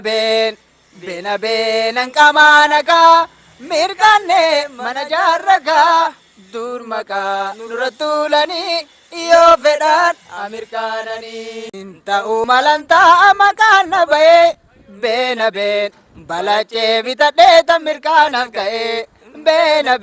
beena beenan qaamaanaqa mirqaanne mana jaarraqa dur maqaa nurra tuulanii yoo fedhaan amirkaananii ta'uu malantaa maqaan na ba'ee beena balachee bitadhee tan mirkaanaaf ka'ee beena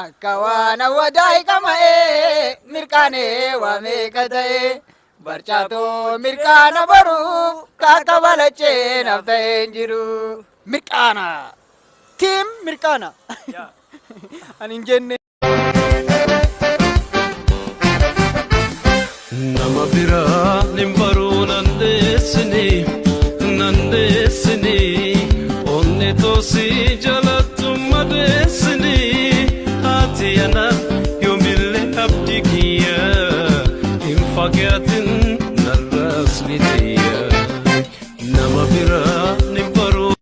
akka waan awwaajaayi qama'ee mirkaanee waa meeqa ta'ee barchaatoo mirkaana baruuf kaaka balachee naaf ta'ee jiru mirkaana tiim mirkaana ani hin jenne. Nama biraa nin baruu nandeessini onni toosii jalattu madeessini haati yana yoomillee abdii kiyya hin fagaatin narraas ni ta'ya nama biraa nin baruu.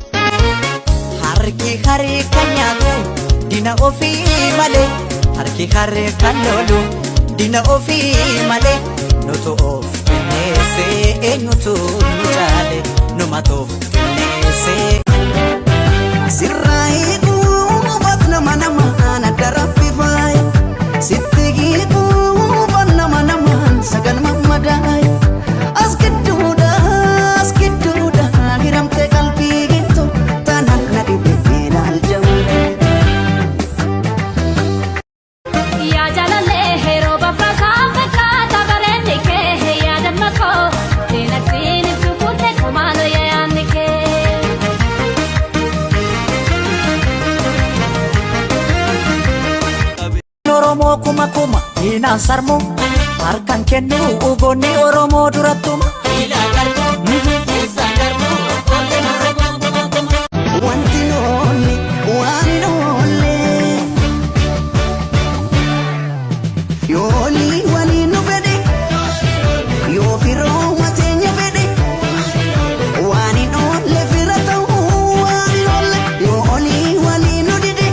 Harki haree kan nyaatu dina ofii malee harki haree kan lolu dina ofii malee. Nutu of finneessee eenyutu nu caale numatu of finneessee. Sirraa hiikuuf nama adda raffifaaye sitti hiikuuf nama sagal mammadaaye as gidduudha hiramtee qalbii gittu taanaan na dhibee laal jawwee. Kuma inaan sarmu harkaan kennu ugoonni Oromoo durattuma. Wanti noonni waan noolle yoolii waliin nu fedhe yoo firoo mateenya fedhe waan noolle fira ta'uu waan noolle yoolii waliin nu dide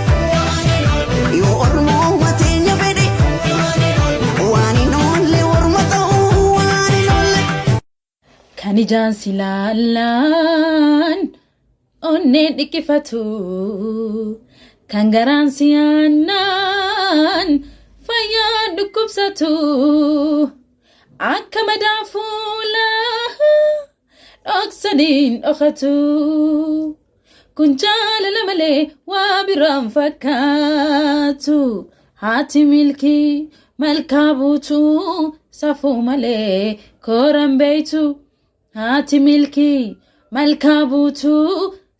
yoo Oromoo mateenya fedhe. Kan ijaan si laalaan onneen dhiqqifatu kan garaan si aannaan fayyaan dhukkubsatu akka madaa fuulaa dhoksaniin dhokatu kun jaalala malee waa biraan fakkaatu haati milkii malkaa buutuu safuu malee kooran beeytu. Haati milkii malkaa buutuu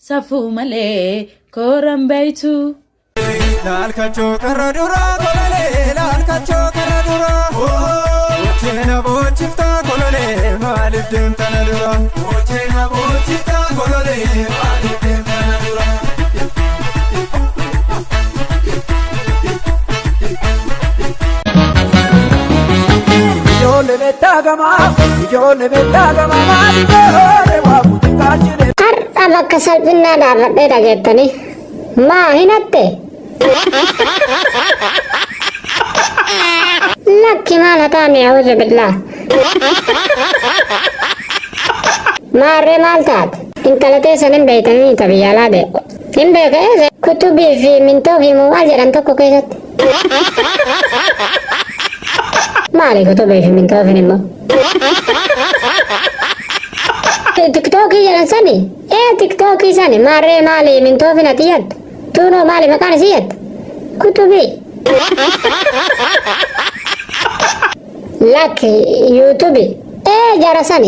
safuu malee kooran beeytu. Laalkachoo karra duraa kololee laalkachoo karra duraa Wocheena boochiftaa kololee maaliif deemtana duraa Wocheena boochiftaa kololee maaliif deemtana duraa. Ijoollee beektaa maaliif oole waa buutii kaachine. Har'a bakka salphinaa dhaabadheedha jettanii maa hinatte? Lakki maal hataami a'uuzu billaa. Maarree maal taate? Intala teessan hin beeytanii tabiyyaalaa dee'u. Hin beekee kutubii fi mintoo fi maal jedhan tokko keessatti. Maali kutubii fi mintoo fi immoo? Tiktookii jedhan sani? Tiktookii sani maarree maali mintoo fi nati yadda? Tuunoo maali maqaan isii yadda? Kutubii. Lakki yuutubii.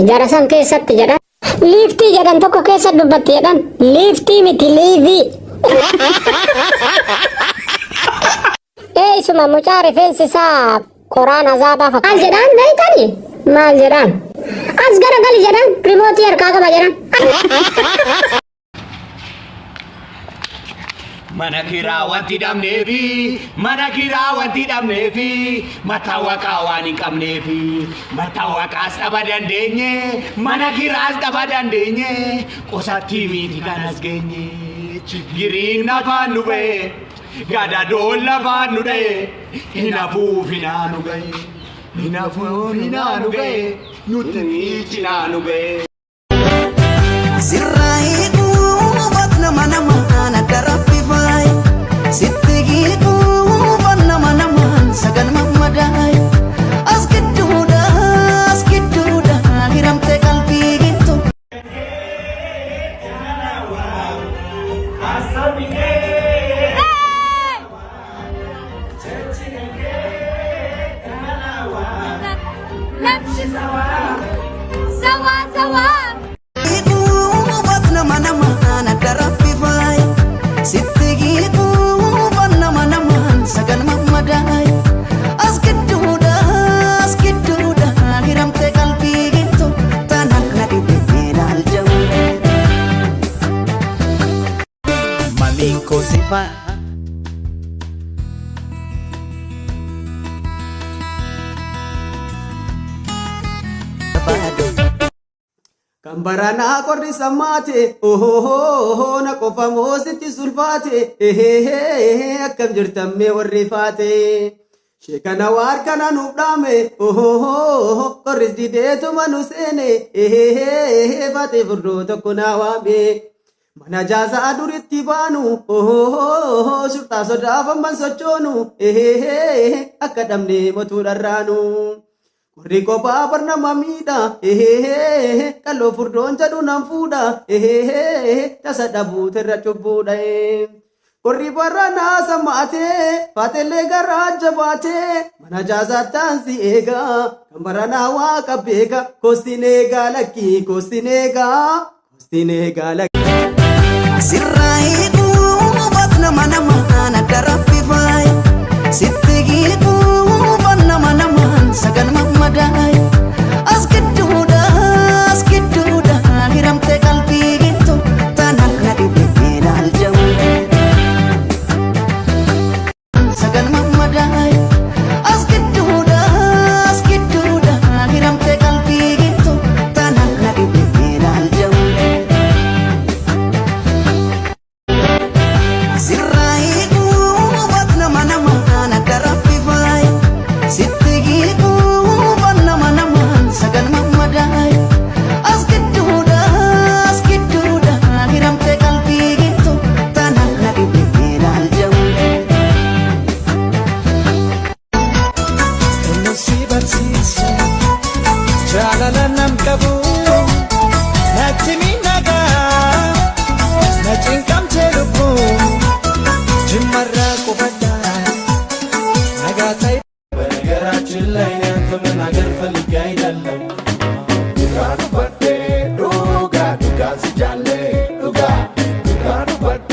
Jarasan keessatti jedhan. Liiftii jedhan tokko keessa dubbatti jedhan. Liiftii miti liivii. Isuma mucaa rifeensi isaa qoraan azaabaa fakkaata. Maal jedhan beeytanii? Maal jedhan? As garagali jedhan rimootii harkaa qaba jedhan. Mana kiraa wanti dhabneefi mattaawaqaa waan hin qabneefi mattaawaqaas dhaba dandeenye mana kiraas dhaba dandeenye qosattii miti kanas geenye chiggiriin nafaan nu ba'e gadadoon lafaan nu dha'e hinafuufinaa nu ga'e nutti cinaa nu ga'e. Kambarana korri samate oho na qofa moositi sulfate akkam jirtamme warri faate shekana war kana nubdame oho korri dideetu manu seene faate furdo tokko na waame mana jaza aduritti baanu oho surta sodaafamman sochoonu akka dhabne motuu dharraanu Korri kophaa barna mamiidha kallo furdoon jedhu nan fuudha tasa dhabuutirra cubbuudha korri barra naasa maatee faatellee garraa jabaatee mana jaazattaan si eega kan baranaa waaqa beeka kostiin eegaa lakkii kostiin eegaa lakkii sirraa eeguu batna mana maana darabbi faaya sitti giiguu banna mana maan sagan mammadaayi as gidduudha hiramtee qalbii gittu tanaan na dhibee laal jawu sagan mammadaayi as gidduudha hiramtee qalbii gittu tanaan na dhibee laal jawu sirraa eeguu batna mana maana darabbi faaya sitti giiguu banna mana maan sagan mammadaayi as gidduudha hiramtee qalbii gittu tanaan na dhibee laal jawu Nusi barsiisa jaalala nam qabu natti miidhagaa na cinqamtee lubbuun jimmarraa qubadhaa nagaa ta'e በነገራችን ላይ ያንተ መናገር ፈልጌ አይደለም ዱጋ ዱበዴ ዱጋ ዱጋ ስጃሌ ዱጋ ዱበዴ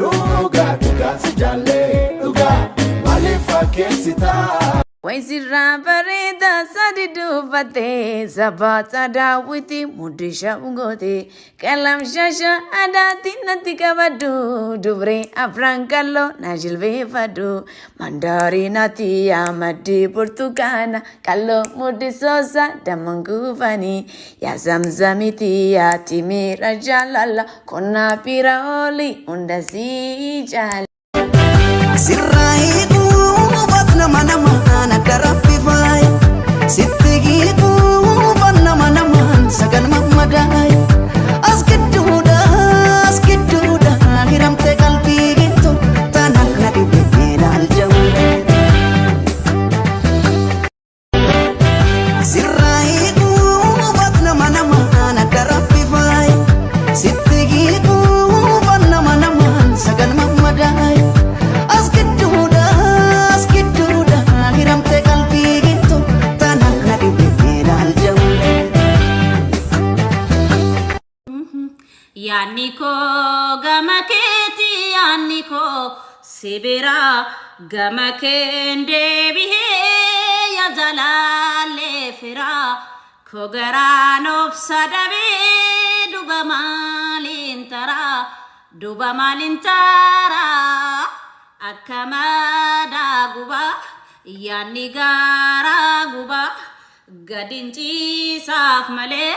ዱጋ ስጃሌ ዱጋ ማሌፋ ኬሲታ Waisirra bareda sadi dubate sabata dawiti mudisha ungote kalam shasha adati nati kabadu dubre afrankalo najilve fadu mandari nati amadi portugana kallo mudisosa damangufani ya zamzamiti ya timira jalala kona piraoli undasi jala sirraa eeguu batna mana maana darabbi faaya sitti giiguu banna mana maan sagan mammadaayi as gidduudha hiramtee qalbii gittu tanaan na dhibee laal jawu sirraa eeguu batna mana maana darabbi faaya sitti giiguu banna mana maan sagan mammadaayi as gidduudha hiramtee qalbii gittu tanaan na dhibee laal jawu yaanni koo gama keeti yaanni koo sibira gama keen deebihee yaa jalaalee fira koo garaan obsa dhabee duba maaliin taraa akka madaa gubaa yaanni gaaraa gubaa gadin ciisaaf malee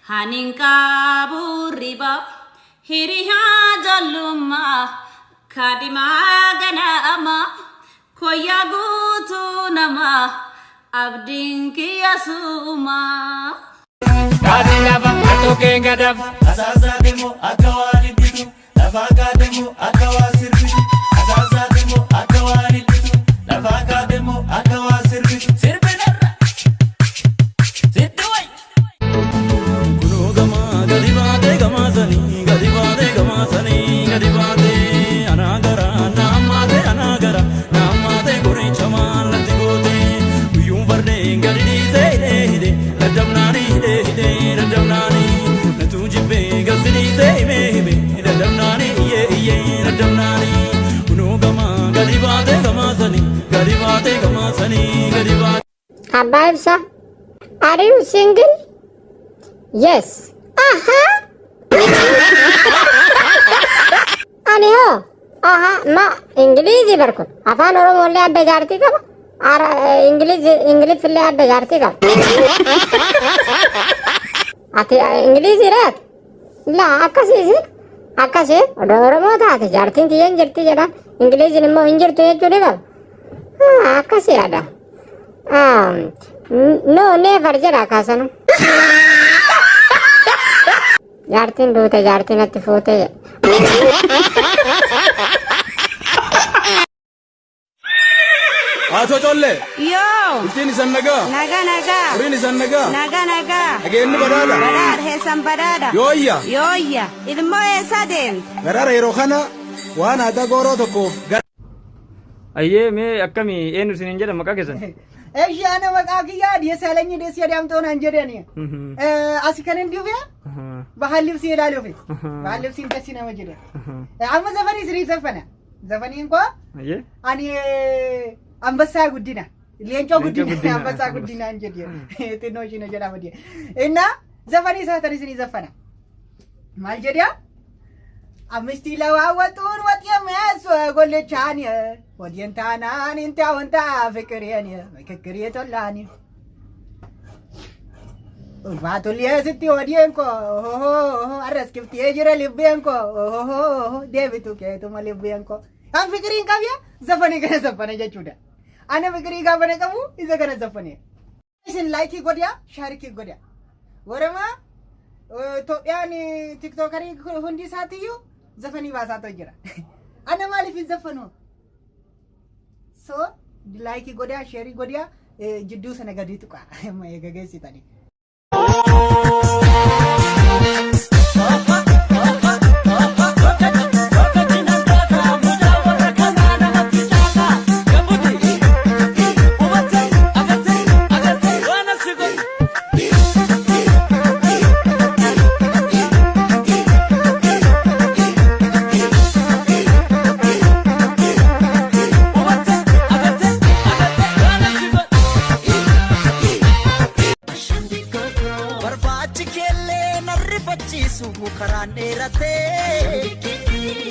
hanin qabu riba hiriyaa jallummaa kaadimaa ganama koyyaa guutuu namaa abdiin kiyya suumaa. Kaati lafa atokee gadaf asaasaa deemu akka waan hidhitu lafa akka deemu akka waan sirbitu asaasaa deemu akka waan hidhitu lafa akka deemu akka waan sirbitu sirbinarra sidduway. Kunoo gamaa gadi baatee gamaa sanii gadi baatee gamaa sanii gadi baatee anaa gara naammaatee goricha maallatti gootee guyyuun fardeen gadi dhiisee hidhee dadamnani dadamnani natujibe gasini seme dadamnani dadamnani uno gama galibate gama sani galibate Abba Ibsa, are you single? Yes. Ani ho. Ma English barko. Afan Oromo le adda jarti ka. Ar English le adda jarti ka. Ate English rat. La akase Oromo ta ate jarti tiyan jarti jara. English ne mo injir tu chule ka. Akase ada. No, never jara kasano. Jartin dute jartin atti fote. Ato tolle. Yo. Itini sannaga. Naga. Urini sannaga. Naga. Agenni badada. Badada hesan badada. Yoyya. Ilmo esadem. Garara yeroo kana waan aadaa gooroo tokkoof. Ayyee mee akkamii eenyu isin hin jedhan maqaa keessan? Eeshi ana maqaa kiyyaa deesaleenyi deesii adamtoon an jedhani. Asi kan hin dhufe bahal libsi ilaaluufi. Bahal libsi hin tasii nama jedhe. Amma zafanii sirii zafana. Zafaniin koo ani ambassaa guddina. Leencoo guddina ambassaa guddina an jedhe. Xinnoo isheen jedhama jedhe. Inna zafanii saatanii sirii zafana. Maal jedhaa? Amisti lawawatuun watiyamaasu gollechaani wadiyan taanaan inta wanta fikiriyani fikiriye tollaani ulfaatullee sitti wadiyan ko arras kiftee jira libbeen ko deebitu keetuma libbeen ko an fikiriin qabya zafanii kana zafana jechuudha ana fikirii gaafane qabu isa kana zafane isin laayikii godhaa shaarikii godhaa warama Itoophiyaan tiktookarii hundi isaatiyyuu zafanii baasaatoo jira. Ana maaliif hin zafanu? So, laayikii godhaa, sheerii godhaa, jidduu sana gadi tuqa. Gaggeessitanii.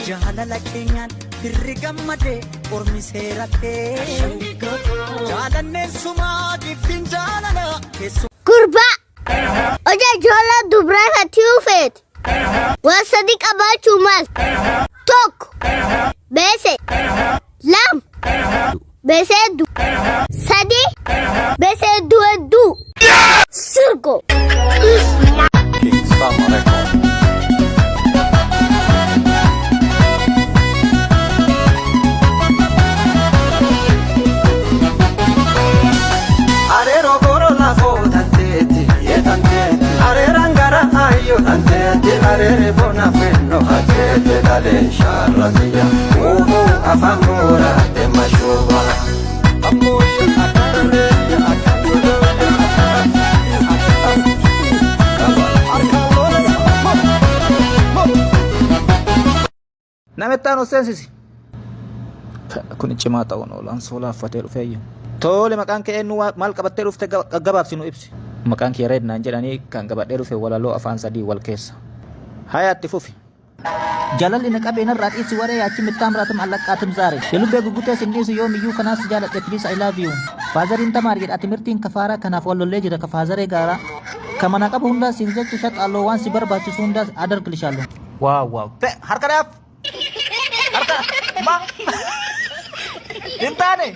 Jaalala keenyaan firri gammadee ormi seeratee jaalanneen sumaa giftiin jaalala Gurbaa Oja ijoollee dubaraa katti ufeet waan sadi qabaachuu maal tokko beese lam beese hedduu sadi beese hedduu sirgo. Arere bona fenno hajete dale sharadiya uhu afamura de mashuba amoya akare akare Namettaan sensisi kun cimaa ta'uun oolan soolaaffatee dhufeeyyu tole maqaan kee eenyu maal qabattee dhufte gabaabsinu ibsi maqaan kee reednaan jedhanii kan gabadhee dhufe walaloo afaan sadii wal keessa hayaatti fufi jalalli na qabeen irraa xiisi waree yaachi mittaan biraatum allaqaatum zaare yelubbee gugutee sinniisu yoom iyyuu kanaas jaaladhe please I love you faazariin tamaar jedha timirtiin kafaaraa kanaaf wallollee jira ka faazaree gaaraa ka mana qabu hundaa siin jechu shaxaalloo waan si barbaachisu hundaas adargilishaallo waaw harka dhaaf harka ma intaane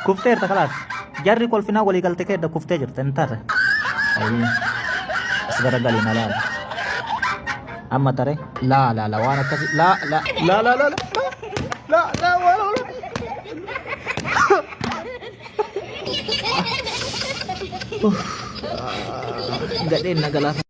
kufteerta kalaas jarri kolfinaa walii galte keedda kuftee jirta intarre as garagalina laala amma tare la waan akkasi la gadheen na galaafa